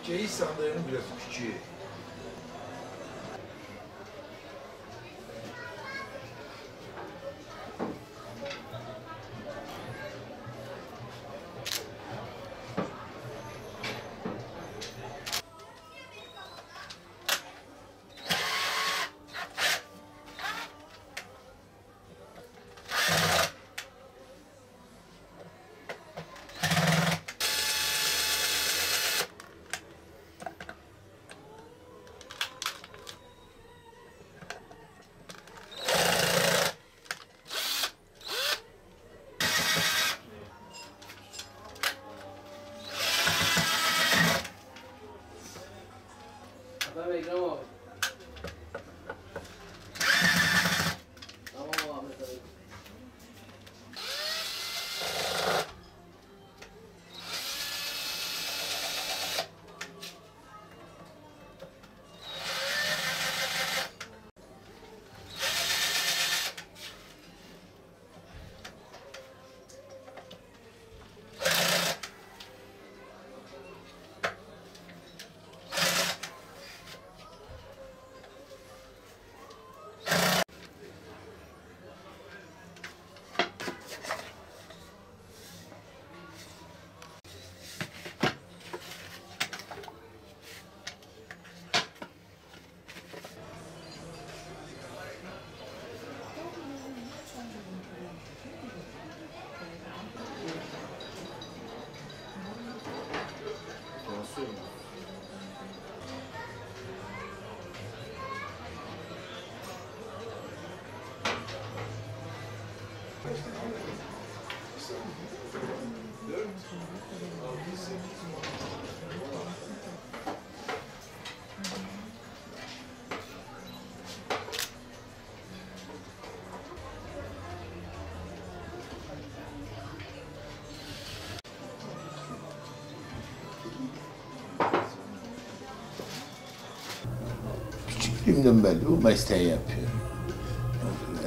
Ceyiz sandığının biraz küçüğü. Küçüklüğümden beri bu mesleği yapıyorum.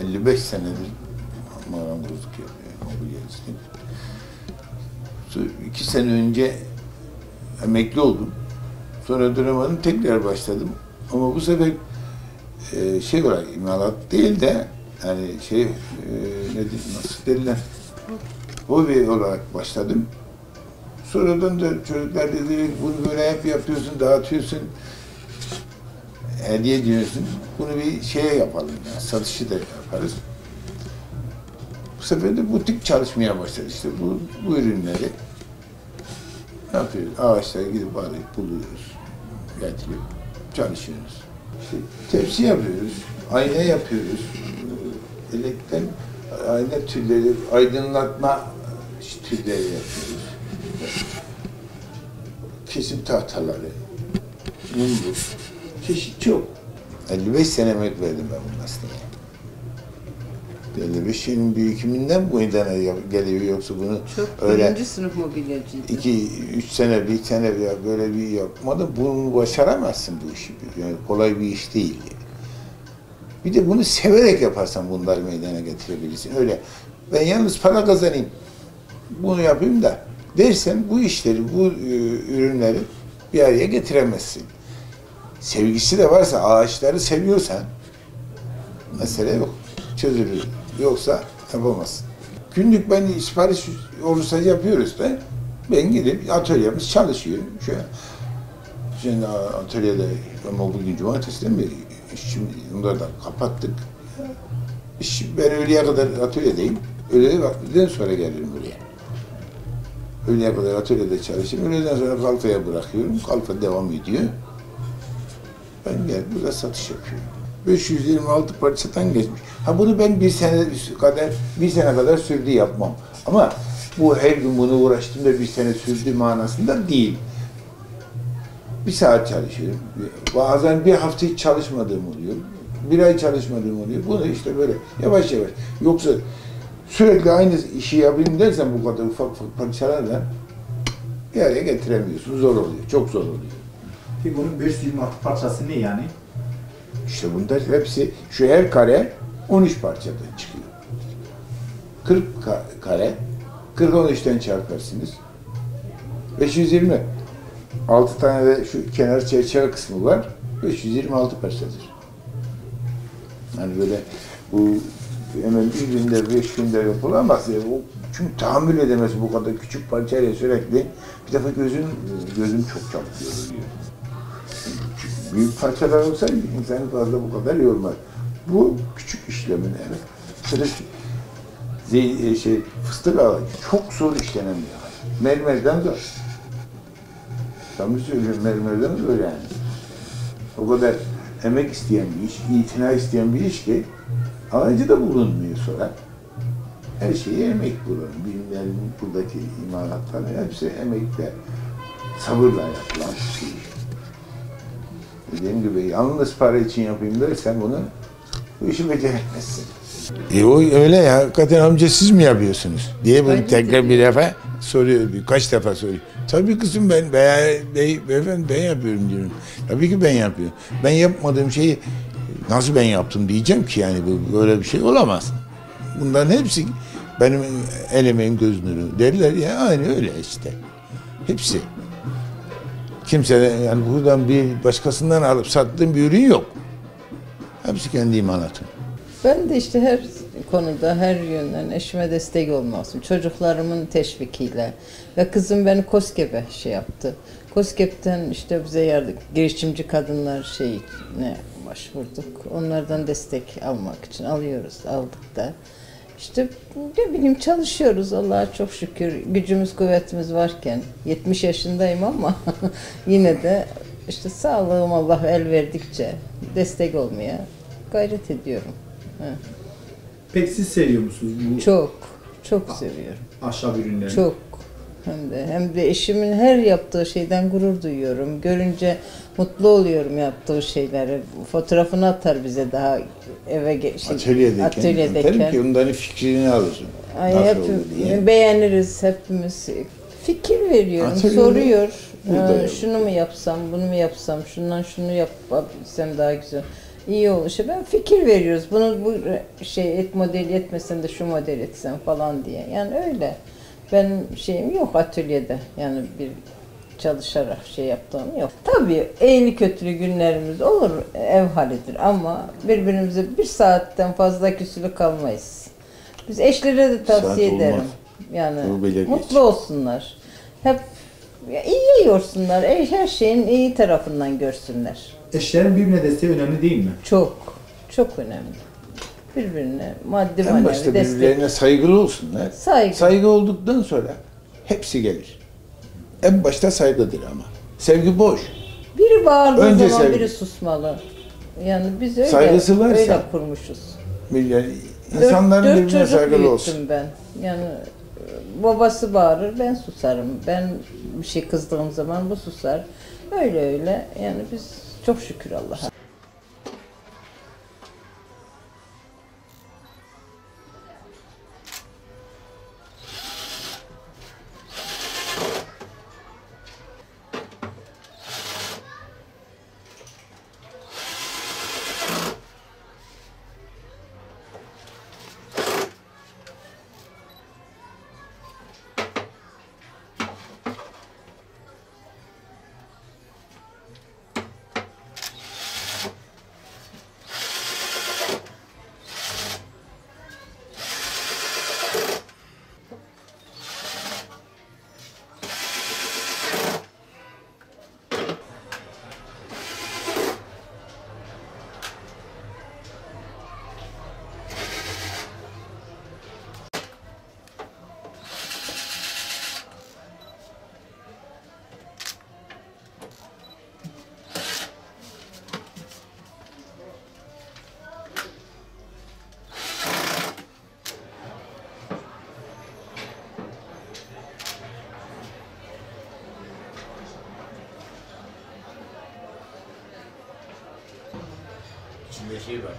55 senedir marangozluk yapıyorum, mobilyacılık. 2 sene önce emekli oldum. Sonra duramadım, tekrar başladım. Ama bu sefer şey olarak imalat değil de yani nasıl derler? Hobi olarak başladım. Sonradan da çocuklar dedi, bunu böyle hep yapıyorsun, dağıtıyorsun, hediye ediyorsun. Bunu bir şeye yapalım, yani satışı da yaparız. Bu sefer de butik çalışmaya başladı işte bu ürünleri. Ne yapıyoruz? Ağaçlara gidip arayıp buluyoruz, getirip çalışıyoruz. İşte tepsi yapıyoruz, ayna yapıyoruz, elekten ayna türleri, aydınlatma türleri yapıyoruz. Kesim tahtaları, mumluk, çeşit çok. 55 sene emek verdim ben bu mesleğe. 55 yılın birikiminden bu meydana geliyor, yoksa bunu çok öyle birinci sınıf mobilyacıydı. 2-3 sene, bir sene böyle bir yapmadım. Bunu başaramazsın bu işi. Yani kolay bir iş değil. Bir de bunu severek yaparsan bunları meydana getirebilirsin. Öyle ben yalnız para kazanayım, bunu yapayım da dersen bu işleri, bu ürünleri bir araya getiremezsin. Sevgisi de varsa, ağaçları seviyorsan mesele yok, çözülür. Yoksa yapamazsın. Günlük ben sipariş olursa yapıyoruz da ben gidip atölyemiz çalışıyor. Şimdi atölyede ama bugün cumartesiden beri onları da kapattık. Ben öğleye kadar atölyedeyim. Öğleden sonra gelirim buraya. Öğleye kadar atölyede çalışıyorum. Öğleden sonra kalfaya bırakıyorum. Kalfa devam ediyor. Ben gelip burada satış yapıyorum. 526 parçadan geçmiş. Ha bunu ben bir sene kadar sürdü yapmam. Ama bu her gün bunu uğraştığımda bir sene sürdü manasında değil. Bir saat çalışıyorum. Bazen bir hafta hiç çalışmadığım oluyor. Bir ay çalışmadığım oluyor. Bunu işte böyle yavaş yavaş. Yoksa sürekli aynı işi yapayım dersen bu kadar ufak parçalarla bir araya getiremiyorsun. Zor oluyor. Çok zor oluyor. Peki bunun 526 parçası ne yani? İşte bunlar hepsi, şu her kare 13 parçadan çıkıyor. 40 kare, 40 13'ten çarparsınız. 520. 6 tane de şu kenar çerçeve kısmı var. 526 parçadır. Yani böyle bu hemen bir günde, 5 günde yapılamaz. O, çünkü tahammül edemez bu kadar küçük parçayla sürekli. Bir defa gözüm çok çabuk yoruluyor. Büyük parçalar olsaydı insanı fazla bu kadar yormaz. Bu küçük işlemin evet. Fıstık ağacı çok zor işlenen bir ağaç. Mermerden zor. Tam söylüyorum, mermerden zor yani. O kadar emek isteyen bir iş, itina isteyen bir iş ki ağacı da bulunmuyor sonra. Her şeyi emek bulunur. Bilimlerin buradaki imalatların hepsi emekle, sabırla yapılan bir şey. Dediğim gibi yalnız para için yapayım dersen bunu, bu işi beceremezsin. O öyle ya, hakikaten amca siz mi yapıyorsunuz diye bunu tekrar bir defa soruyor, birkaç defa soruyor. Tabii kızım beyefendi ben yapıyorum diyorum. Tabii ki ben yapıyorum. Ben yapmadığım şeyi nasıl ben yaptım diyeceğim ki yani bu böyle bir şey olamaz. Bunların hepsi benim el emeğim göz nuru derler ya, aynı öyle işte. Hepsi. Kimse yani buradan bir başkasından alıp sattığım bir ürün yok. Hepsi kendi imalatım. Ben de işte her konuda, her yönden eşime destek olmasın. Çocuklarımın teşvikiyle. Ve kızım beni KOSGEB'e yaptı. KOSGEB'ten işte bize girişimci kadınlar ne başvurduk. Onlardan destek almak için aldık da. İşte ne bileyim çalışıyoruz Allah'a çok şükür. Gücümüz, kuvvetimiz varken 70 yaşındayım ama yine de işte sağlığım Allah el verdikçe destek olmaya gayret ediyorum. Peki siz seviyor musunuz bu Çok seviyorum. ahşap ürünlerini? Çok. Hem de eşimin her yaptığı şeyden gurur duyuyorum. Görünce mutlu oluyorum yaptığı şeyleri. Fotoğrafını atar bize daha eve atölyedeyken. Derim ki onların fikrini alırsın. Beğeniriz hepimiz. Fikir veriyorum, soruyor. Şunu mu yapsam, bunu mu yapsam, şunu yapsam daha güzel. İyi olur. İşte ben fikir veriyoruz. Bu model yetmesen de şu model etsen falan diye. Yani öyle. Benim şeyim yok atölyede. Yani bir çalışarak yaptığım yok. Tabii iyili kötülü günlerimiz olur. Ev halidir ama birbirimize bir saatten fazla küsülü kalmayız. Biz eşlere de tavsiye ederim. Yani mutlu olsunlar. Hep iyi yorsunlar. Her şeyin iyi tarafından görsünler. Eşlerin birbirine desteği önemli değil mi? Çok önemli. Birbirine maddi En başta destek. birbirlerine saygılı olsunlar. Saygı olduktan sonra hepsi gelir. En başta saygıdır ama. Sevgi boş. Biri bağırdığı Önce zaman sevgi. biri susmalı. Yani biz öyle, Saygısı varsa, öyle kurmuşuz. Yani insanların Dört birbirine çocuk saygılı büyüttüm olsun. ben. Yani babası bağırır, ben susarım. Ben bir şey kızdığım zaman bu susar. Öyle. Yani biz çok şükür Allah'a. İçinde şey var.